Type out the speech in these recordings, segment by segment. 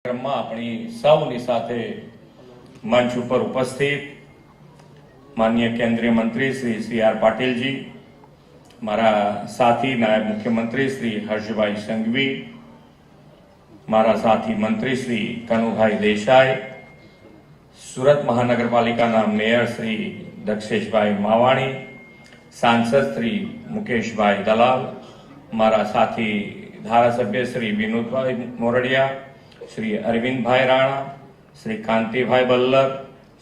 આપણી સૌની સાથે મંચ ઉપર ઉપસ્થિત માનનીય કેન્દ્રીય મંત્રી શ્રી સી.આર. પાટીલજી, મારા સાથી નાયબ મુખ્યમંત્રી શ્રી હર્ષભાઈ સંઘવી, મારા સાથી મંત્રી શ્રી કનુભાઈ દેસાઈ, સુરત મહાનગરપાલિકાના મેયર શ્રી દક્ષેશભાઈ માવાણી, સાંસદ શ્રી મુકેશભાઈ દલાલ, મારા સાથી ધારાસભ્ય શ્રી વિનોદભાઈ મોરડિયા, શ્રી અરવિંદભાઈ રાણા, શ્રી કાંતિભાઈ બલ્લર,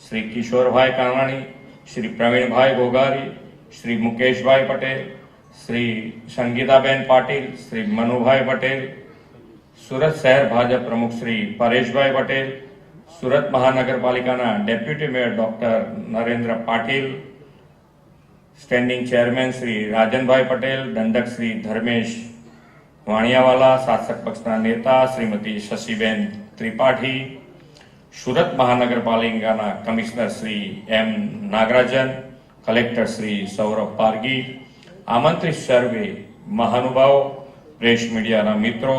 શ્રી કિશોરભાઈ કાનાણી, શ્રી પ્રવીણભાઈ ગોગારી, શ્રી મુકેશભાઈ પટેલ, શ્રી સંગીતાબેન પાટીલ, શ્રી મનુભાઈ પટેલ, સુરત શહેર ભાજપ પ્રમુખ શ્રી પરેશભાઈ પટેલ, સુરત મહાનગરપાલિકાના deputy mayor doctor Narendra Patil, standing chairman Shri Rajanbhai Patel, દંડક શ્રી ધર્મેશ વાણિયાવાલા, શાસક પક્ષના નેતા શ્રીમતી શશીબેન ત્રિપાઠી, સુરત મહાનગરપાલિકાના કમિશનર શ્રી એમ નાગરાજન, કલેક્ટર શ્રી સૌરભ પારગી, આમંત્રિત સર્વે મહાનુભાવો, પ્રેસ મીડિયાના મિત્રો,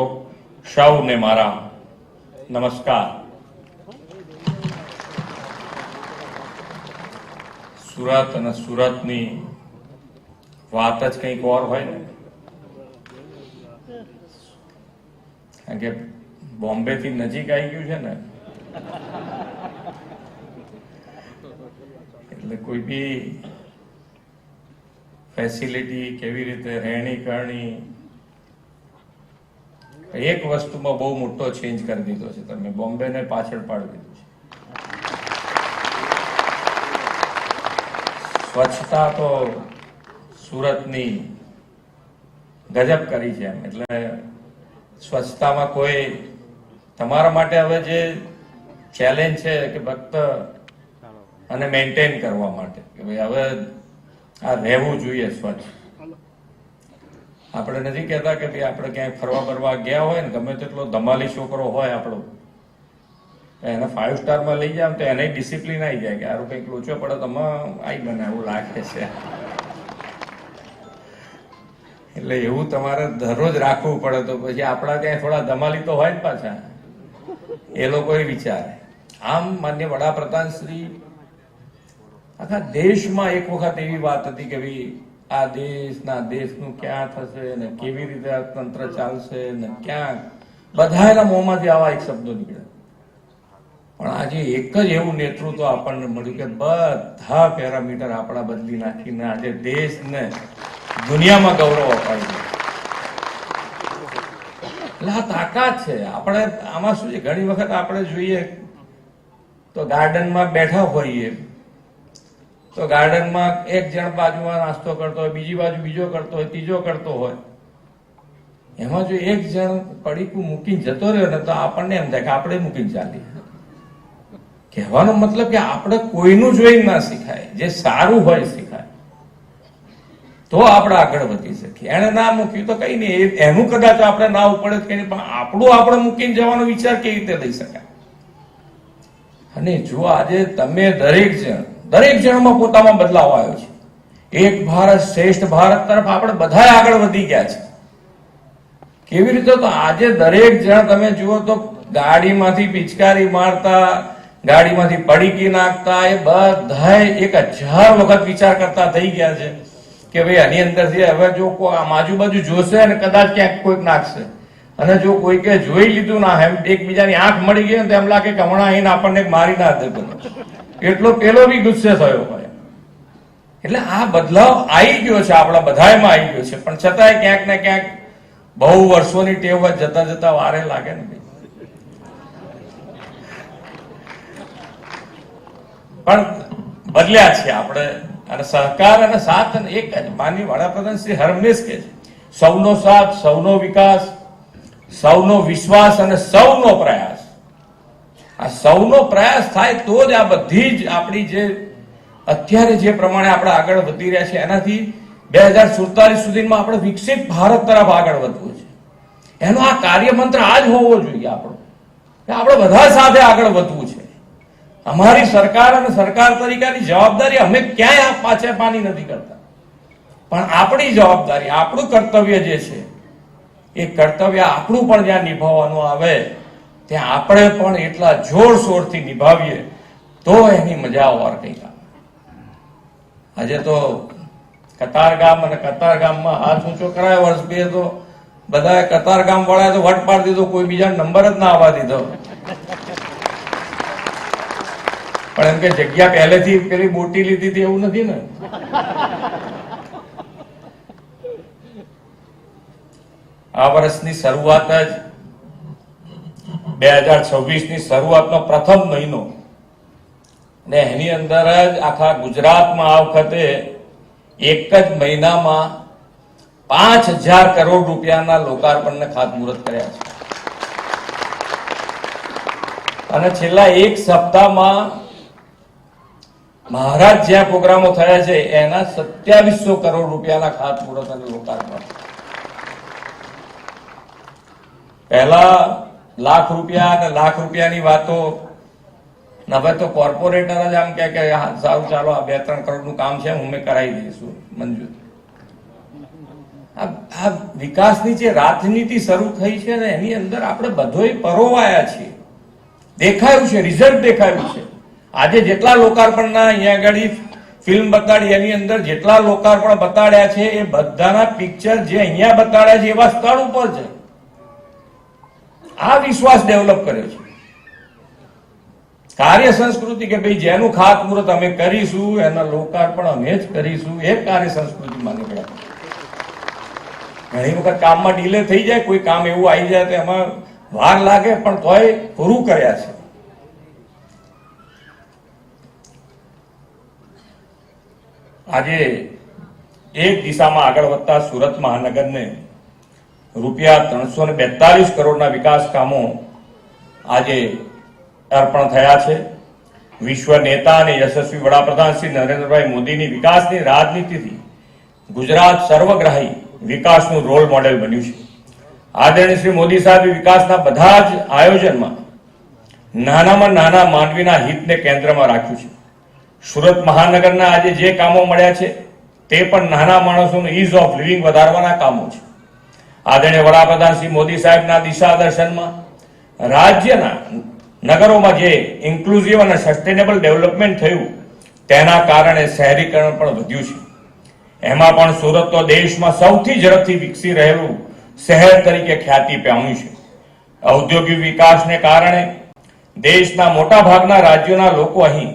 સૌને મારા નમસ્કાર. સુરત અને સુરતની વાત જ કંઈક ઓર હોય ને, કારણ કે બોમ્બે થી નજીક આવી ગયું છે ને, એટલે કોઈ બી ફેસિલિટી કેવી રીતે રહેણી કરણી, એક વસ્તુમાં બહુ મોટો ચેન્જ કરી દીધો છે. તમે બોમ્બેને પાછળ પાડી દીધું છે. સ્વચ્છતા તો સુરતની ગજબ કરી છે એમ. એટલે સ્વચ્છતામાં કોઈ તમારા માટે હવે જે ચેલેન્જ છે કે ફક્ત અને મેન્ટેન કરવા માટે કે ભાઈ હવે આ રહેવું જોઈએ સ્વચ્છ. આપણે નથી કહેતા કે ભાઈ આપણે ક્યાંય ફરવા બરવા ગયા હોય ને, ગમે તેટલો ધમાલી છોકરો હોય આપણો, એને 5 સ્ટારમાં લઈ જાય તો એને ડિસિપ્લિન આવી જાય કે આરું કંઈક લોચો પડે તો આવી બને એવું લાગે છે. એટલે એવું તમારે દરરોજ રાખવું પડે તો પછી આપણા ત્યાં થોડા ધમાલી તો હોય જ પાછા, એ લોકો વિચારે. આમ માન્ય વડાપ્રધાન શ્રી આખા દેશમાં એક વખત એવી વાત હતી કે ભાઈ આ દેશનું ક્યાં થશે ને કેવી રીતે આ તંત્ર ચાલશે ને ક્યાં, બધાના મોંમાંથી આવા એક શબ્દો નીકળે. પણ આજે એક જ એવું નેતૃત્વ આપણને મળ્યું કે બધા પેરામીટર આપણા બદલી નાખીને આજે દેશને દુનિયામાં ગૌરવ અપાયું. એટલે આ તાકાત છે. આપણે આમાં શું છે, ઘણી વખત આપણે જોઈએ તો ગાર્ડનમાં બેઠા હોઈએ તો ગાર્ડનમાં એક જણ બાજુમાં નાસ્તો કરતો હોય, બીજી બાજુ બીજો કરતો હોય, ત્રીજો કરતો હોય. એમાં જો એક જણ પડીકું મૂકીને જતો રહ્યો ને તો આપણને એમ થાય કે આપણે મૂકીને ચાલીએ. કહેવાનો મતલબ કે આપણે કોઈનું જોઈને ના શીખાય, જે સારું હોય શીખાય તો આપણે આગળ વધી શકીએ. એને ના મૂક્યું તો કઈ નહીં, એનું કદાચ આપણે ના ઉપડે કઈ નહીં, પણ આપણું આપણે મૂકીને જવાનો વિચાર કેવી રીતે લઈ શકાય. અને જો આજે તમે દરેક જણમાં પોતામાં બદલાવ આવ્યો છે. એક ભારત શ્રેષ્ઠ ભારત તરફ આપણે બધા આગળ વધી ગયા છે. કેવી રીતે? તો આજે દરેક જણ તમે જુઓ તો ગાડીમાંથી પિચકારી મારતા, ગાડીમાંથી પડીકી નાખતા, એ બધા 1000 વખત વિચાર કરતા થઈ ગયા છે કે ભાઈ આની અંદરથી હવે જો આજુબાજુ જોશે અને કદાચ ક્યાંક કોઈક નાખશે, અને જો કોઈકે જોઈ લીધું ના, એમ એકબીજાની આંખ મળી ગઈ ને તો એમ લાગે કે હમણાં આઈને આપણને મારી ના દે, એટલો પેલો બી ગુસ્સે થયો હોય. એટલે આ બદલાવ આવી ગયો છે, આપણા બધામાં આવી ગયો છે. પણ છતાંય ક્યાંક ને ક્યાંક બહુ વર્ષોની ટેવ જતા જતા વારે લાગે ને. પણ બદલ્યા છે આપણે, અને સહકાર અને સાથ એક જ. માનનીય વડાપ્રધાન શ્રી હરમેશ કહે છે સૌનો સાથ, સૌનો વિકાસ, સૌનો વિશ્વાસ અને સૌનો પ્રયાસ. આ સૌનો પ્રયાસ થાય તો જ આ બધી જ આપણી જે અત્યારે જે પ્રમાણે આપણે આગળ વધી રહ્યા છે એનાથી 2047 સુધીમાં આપણે વિકસિત ભારત તરફ આગળ વધવું છે. એનો આ કાર્યમંત્ર આ જ હોવો જોઈએ આપણો, આપણે બધા સાથે આગળ વધવું છે. અમારી સરકાર અને સરકાર તરીકેની જવાબદારી અમે ક્યાંય પાછળપાની નથી કરતા, પણ આપણી જવાબદારી, આપણું કર્તવ્ય જે છે એ કર્તવ્ય આપણું પણ જ્યાં નિભાવવાનું આવે ત્યાં આપણે પણ એટલા જોરશોરથી નિભાવીએ તો એની મજા ઓર કંઈક આવે. આજે તો કતારગામ અને કતારગામમાં હાથ ઊંચો કરાય, વર્ષ બે તો બધા કતારગામ વાળાએ તો વટ પાડી દીધો, કોઈ બીજા નંબર જ ના આવવા દીધો. પણ એમ કે જગ્યા પહેલેથી પેલી બોટી લીધી હતી એવું નથી ને. આ વર્ષની શરૂઆત જ 2026ની શરૂઆતનો પ્રથમ મહિનો ને એની અંદર જ આખા ગુજરાતમાં આ વખતે એક જ મહિનામાં 5,000 કરોડ રૂપિયાના લોકાર્પણને ખાતમુહૂર્ત કર્યા છે. અને છેલ્લા એક સપ્તાહમાં મહારાજ જ્યાં પ્રોગ્રામો થયા છે એના 2700 કરોડ રૂપિયાના ખાતમુહૂર્ત અને લોકાર્પણ. પહેલા લાખ રૂપિયાની વાતો, હવે તો કોર્પોરેટર જ આમ કે સારું ચાલો આ 2-3 કરોડનું કામ છે હું કરાવી દઈશું મંજૂર. આ વિકાસની જે રાજનીતિ શરૂ થઈ છે ને એની અંદર આપણે બધોય પરોવાયા છીએ. દેખાયું છે, રિઝલ્ટ દેખાયું છે. આજે જેટલા લોકાર્પણના અહીંયા આગળ ફિલ્મ બતાડી એની અંદર જેટલા લોકાર્પણ બતાડ્યા છે એ બધાના પિક્ચર જે અહીંયા બતાડ્યા છે એવા સ્થળ ઉપર છે. આ વિશ્વાસ ડેવલપ કર્યો છે. કાર્ય સંસ્કૃતિ કે ભાઈ જેનું ખાતમુહૂર્ત અમે કરીશું એના લોકાર્પણ અમે જ કરીશું, એ કાર્ય સંસ્કૃતિ માં નીકળ્યા. ઘણી વખત કામમાં ડીલે થઈ જાય, કોઈ કામ એવું આવી જાય તો એમાં વાર લાગે, પણ તોય પૂરું કર્યા છે. આજે એક દિશામાં આગળ વધતા સુરત મહાનગરને રૂપિયા 342 કરોડના વિકાસ કામો આજે અર્પણ થયા છે. વિશ્વ નેતા અને યશસ્વી વડાપ્રધાન શ્રી નરેન્દ્રભાઈ મોદીની વિકાસની રાજનીતિથી ગુજરાત સર્વગ્રાહી વિકાસનું રોલ મોડેલ બન્યું છે. આદરણીય શ્રી મોદી સાહેબે વિકાસના બધા જ આયોજનમાં નાનામાં નાના માનવીના હિતને કેન્દ્રમાં રાખ્યું છે. સુરત મહાનગરના આજે જે કામો મળ્યા છે તે પણ નાના માણસોનું ઇઝ ઓફ લિવિંગ વધારવાના કામો છે. આદરણીય વડાપ્રધાન શ્રી મોદી સાહેબના દિશા દર્શનમાં રાજ્યના નગરોમાં જે ઇન્ક્લુઝિવ અને સસ્ટેનેબલ ડેવલપમેન્ટ થયું તેના કારણે શહેરીકરણ પણ વધ્યું છે. એમાં પણ સુરત તો દેશમાં સૌથી ઝડપથી વિકસી રહેલું શહેર તરીકે ખ્યાતિ પામ્યું છે. ઔદ્યોગિક વિકાસને કારણે દેશના મોટા ભાગના રાજ્યોના લોકો અહીં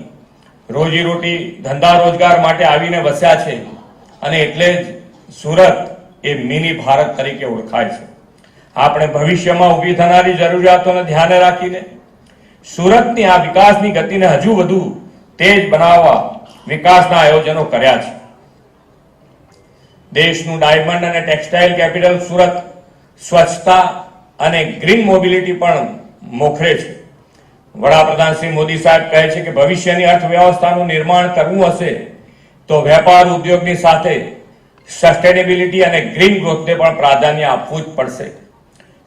રોજીરોટી ધંધા રોજગાર માટે આવીને વસ્યા છે અને એટલે જ સુરત એ મિની ભારત તરીકે ઓળખાય છે. આપણે ભવિષ્યમાં ઊભી થનારી જરૂરિયાતોને ધ્યાને રાખીને સુરતની આ વિકાસની ગતિને હજુ વધુ તેજ બનાવવા વિકાસના આયોજનો કર્યા છે. દેશનું ડાયમંડ અને ટેક્સટાઇલ કેપિટલ સુરત સ્વચ્છતા અને ગ્રીન મોબિલિટી પણ મોખરે છે. વડાપ્રધાન શ્રી મોદી સાહેબ કહે છે કે ભવિષ્યની અર્થવ્યવસ્થાનું નિર્માણ કરવું હશે તો વેપાર ઉદ્યોગની સાથે સસ્ટેનેબિલિટી અને ગ્રીન ગ્રોથને પણ પ્રાધાન્ય આપવું જ પડશે.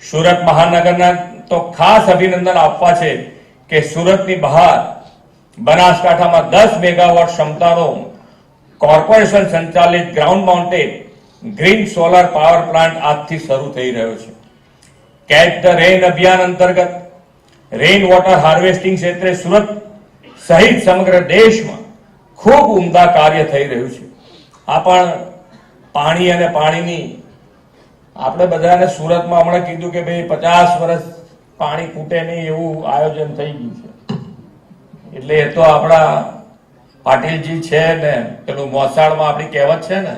સુરત મહાનગરના તો ખાસ અભિનંદન આપવા છે કે સુરતની બહાર બનાસકાંઠામાં 10 મેગાવોટ ક્ષમતાનો કોર્પોરેશન સંચાલિત ground mounted green solar power plant આજથી શરૂ થઈ રહ્યો છે. કેચ ધ રેન અભિયાન અંતર્ગત રેઇન વોટર હાર્વેસ્ટિંગ ક્ષેત્રે સુરત સહિત સમગ્ર દેશમાં ખૂબ ઉમદા કાર્ય થઈ રહ્યું છે. આ પણ પાણી અને પાણીની આપણે બધાને સુરતમાં હમણાં કીધું કે ભાઈ 50 વર્ષ પાણી ખૂટે નહીં એવું આયોજન થઈ ગયું છે. એટલે એ તો આપણા પાટીલજી છે ને પેલું મોસાળમાં આપણી કહેવત છે ને,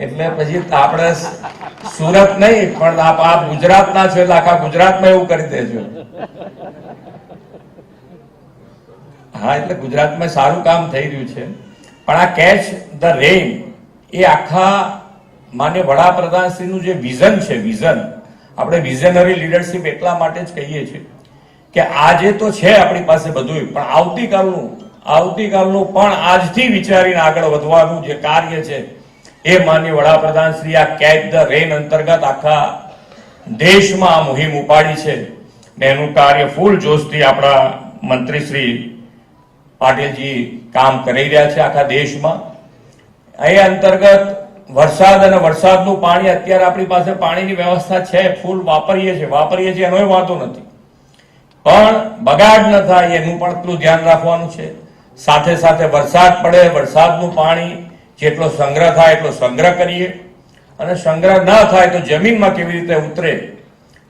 એટલે પછી આપણે સુરત નહીં પણ આપ ગુજરાતના છો એટલે આખા ગુજરાતમાં એવું કરી દેજો. હા, એટલે ગુજરાતમાં સારું કામ થઈ રહ્યું છે. પણ આ કેચ ધ રેઇન એ આખા માન્ય વડાપ્રધાનશ્રીનું જે વિઝન છે, વિઝન આપણે વિઝનરી લીડરશિપ એટલા માટે જ કહીએ છીએ કે આજે તો છે આપણી પાસે બધું, પણ આવતીકાલનું પણ આજથી વિચારીને આગળ વધવાનું જે કાર્ય છે એ માનનીય વડાપ્રધાન શ્રી આ કેચ ધ રેન અંતર્ગત આખા દેશમાં આ મુહિમ ઉપાડી છે ને એનું કાર્ય ફૂલ જોશથી આપણા મંત્રી શ્રી પાટીલજી કામ કરી રહ્યા છે આખા દેશમાં. એ અંતર્ગત વરસાદ અને વરસાદનું પાણી અત્યારે આપણી પાસે પાણીની વ્યવસ્થા છે, ફૂલ વાપરીએ છીએ, એનોય વાંધો નથી, પણ બગાડ ન થાય એનું પણ એટલું ધ્યાન રાખવાનું છે. સાથે સાથે વરસાદ પડે, વરસાદનું પાણી જેટલો સંગ્રહ થાય એટલો સંગ્રહ કરીએ, અને સંગ્રહ ન થાય તો જમીનમાં કેવી રીતે ઉતરે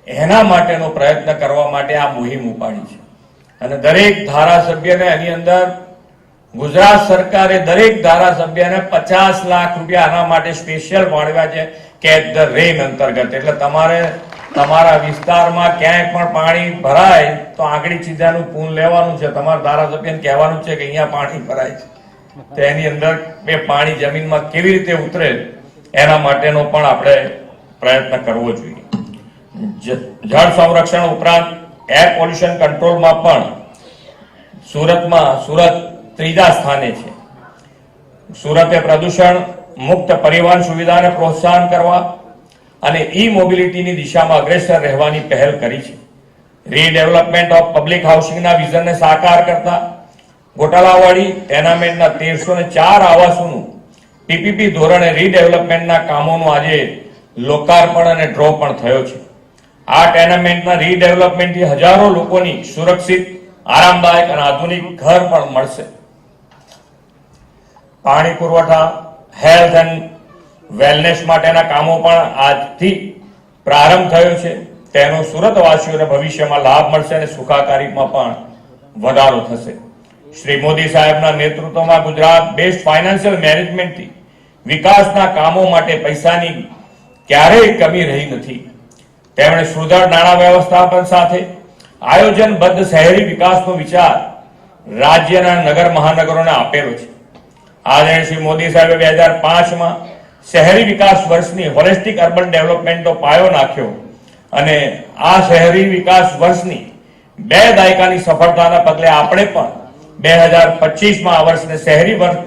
એના માટેનો પ્રયત્ન કરવા માટે આ મુહિમ ઉપાડી છે. અને દરેક ધારાસભ્યને એની અંદર ગુજરાત સરકારે દરેક ધારાસભ્યને 50 લાખ રૂપિયા આના માટે સ્પેશિયલ ફાળવ્યા છે, કેચ ધ રેન અંતર્ગત. એટલે તમારે તમારા વિસ્તારમાં ક્યાંય પણ પાણી ભરાય તો આગળ ચીજાનું પૂન લેવાનું છે, તમારા ધારાસભ્યને કહેવાનું છે કે અહીંયા પાણી ભરાય છે, તો એની અંદર એ પાણી જમીનમાં કેવી રીતે ઉતરે એના માટેનો પણ આપણે પ્રયત્ન કરવો જોઈએ. જળ સંરક્ષણ ઉપરાંત એર પોલ્યુશન કંટ્રોલમાં પણ સુરત ત્રીજા સ્થાને છે. સુરતે પ્રદૂષણ મુક્ત પરિવહન સુવિધાને પ્રોત્સાહન કરવા અને ઈ મોબિલિટીની દિશામાં અગ્રેસર રહેવાની પહેલ કરી છે. રીડેવલપમેન્ટ ઓફ પબ્લિક હાઉસિંગના વિઝનને સાકાર કરતા ગોટાલાવાડી ટેનામેન્ટના 1304 આવાસોનું પીપીપી ધોરણે રીડેવલપમેન્ટના કામોનું આજે લોકાર્પણ અને ડ્રો પણ થયો છે. આ ટેનામેન્ટના રીડેવલપમેન્ટથી હજારો લોકોની સુરક્ષિત, આરામદાયક અને આધુનિક ઘર પણ મળશે. પાણી પુરવઠા, હેલ્થ એન્ડ વેલનેસ માટેના કામો પણ આજથી પ્રારંભ થયો છે. તેનો સુરતવાસીઓને ભવિષ્યમાં લાભ મળશે અને સુખાકારીમાં પણ વધારો થશે. શ્રી મોદી સાહેબના નેતૃત્વમાં ગુજરાત બેસ્ટ ફાઇનાન્શિયલ મેનેજમેન્ટથી વિકાસના કામો માટે પૈસાની ક્યારેય કમી રહી નથી. તેમણે સુદૃઢ નાણાં વ્યવસ્થાપન સાથે આયોજનબદ્ધ શહેરી વિકાસનો વિચાર રાજ્યના નગર મહાનગરોને આપેલો છે. આદરણીય શ્રી મોદી સાહેબે 2005માં શહેરી વિકાસ વર્ષની હોલિસ્ટિક અર્બન ડેવલપમેન્ટનો પાયો નાખ્યો અને આ શહેરી વિકાસ વર્ષની 2 દાયકાની સફળતાના પગલે આપણે પણ 2025માં આ વર્ષને શહેરી વર્ષ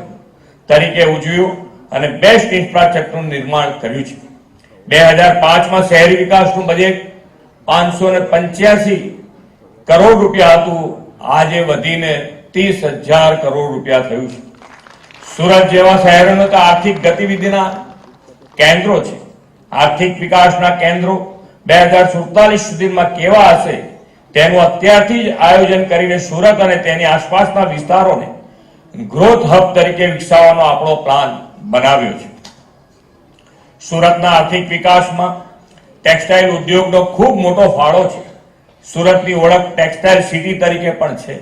તરીકે ઉજવ્યું અને બેસ્ટ ઇન્ફ્રાસ્ટ્રક્ચરનું નિર્માણ કર્યું છે. 2005માં શહેરી વિકાસનું બજેટ 585 કરોડ રૂપિયા હતું, આજે વધીને 30,000 કરોડ રૂપિયા થયું છે. સુરત જેવા શહેરોનો તો આર્થિક ગતિવિધિના કેન્દ્રો છે. આર્થિક વિકાસના કેન્દ્રો 2047 સુધીમાં કેવા હશે તેનું અત્યારથી જ આયોજન કરીને સુરત અને તેની આસપાસના વિસ્તારોને ગ્રોથ હબ તરીકે વિકસાવવાનો આપણો પ્લાન બનાવ્યો છે. સુરતના આર્થિક વિકાસમાં ટેક્સટાઇલ ઉદ્યોગનો ખૂબ મોટો ફાળો છે. સુરતની ઓળખ ટેક્સટાઇલ સિટી તરીકે પણ છે.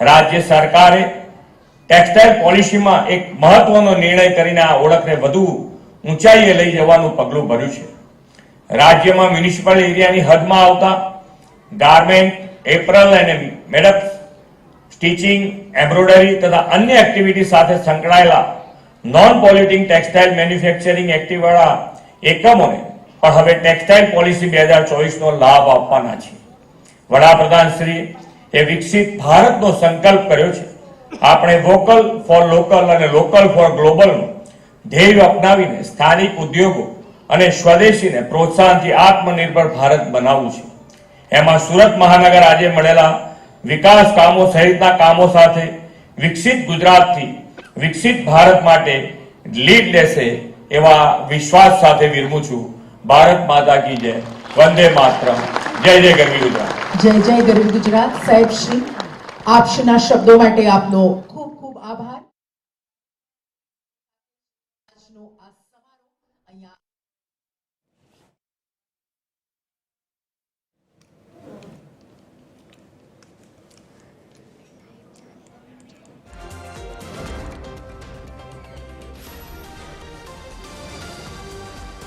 રાજ્ય સરકારે ટેક્સટાઇલ પોલિસીમાં એક મહત્વનો નિર્ણય કરીને આ ઓળખને વધુ ઊંચાઈએ લઈ જવાનું પગલું ભર્યું છે. રાજ્યમાં મ્યુનિસિપલ એરિયાની હદમાં આવતા ગાર્મેન્ટ, એપ્રલ અને મેડપ, સ્ટિચિંગ, એમ્બ્રોઇડરી તથા અન્ય એક્ટિવિટી સાથે સંકળાયેલા નોન પોલ્યુટિંગ ટેક્સટાઇલ મેન્યુફેક્ચરિંગ એક્ટિવિટીવાળા એકમોને પણ હવે ટેક્સટાઇલ પોલિસી 2024નો લાભ આપવાના છે. વડાપ્રધાન શ્રી એ વિકસિત ભારતનો સંકલ્પ કર્યો છે. આપણે વોકલ ફોર લોકલ અને લોકલ ફોર ગ્લોબલનું ધ્યેય અપનાવીને સ્થાનિક ઉદ્યોગો અને સ્વદેશીને પ્રોત્સાહનથી આત્મનિર્ભર ભારત બનાવવું છે. એમાં સુરત મહાનગર આજે મળેલા વિકાસ કામો સહિતના કામો સાથે વિકસિત ગુજરાતથી વિકસિત ભારત માટે લીડ લેશે એવા વિશ્વાસ સાથે વિરમું છું. ભારત માતા કી જય. વંદે માતરમ. જય જય ગરવી ગુજરાત. જય જય ગરવી ગુજરાત. સાહેબ શ્રી આપના શબ્દો માટે આપનો